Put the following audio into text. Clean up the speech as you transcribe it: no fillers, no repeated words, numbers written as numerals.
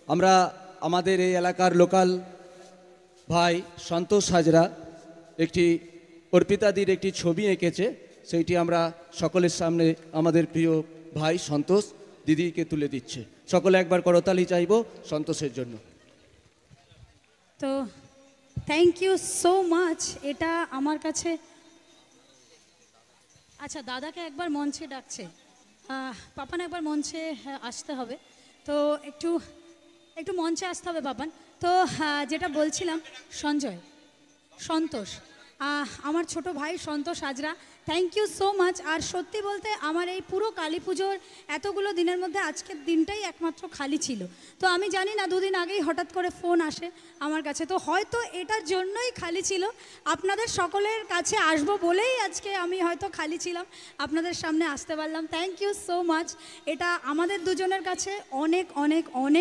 আমরা আমাদের এই এলাকার লোকাল ভাই সন্তোষ হাজরা একটি অর্পিতাদির একটি ছবি এঁকেছে, সেইটি আমরা সকলের সামনে আমাদের প্রিয় ভাই সন্তোষ দিদিকে তুলে দিচ্ছে। সকলে একবার করতালি চাইব সন্তোষের জন্য। তো থ্যাংক ইউ সো মাচ। এটা আমার কাছে, আচ্ছা দাদাকে একবার মঞ্চে ডাকছে, পাপান একবার মঞ্চে আসতে হবে। তো একটু একটু মঞ্চে আসতে হবে পাপান। তো যেটা বলছিলাম, সন্তোষ, আমার ছোট ভাই Santosh Hazra, thank you so much. আর সত্যি বলতে আমার এই পুরো কালী পুজোর এতগুলো দিনের মধ্যে আজকের দিনটাই একমাত্র খালি ছিল। তো আমি জানি না, দুদিন আগেই হঠাৎ করে ফোন আসে আমার কাছে, তো হয়তো এটার জন্যই খালি ছিল। আপনাদের সকলের কাছে আসবো বলেই আজকে আমি হয়তো খালি ছিলাম, আপনাদের সামনে আসতে পারলাম। Thank you so much. এটা আমাদের দুজনের কাছে অনেক অনেক অনেক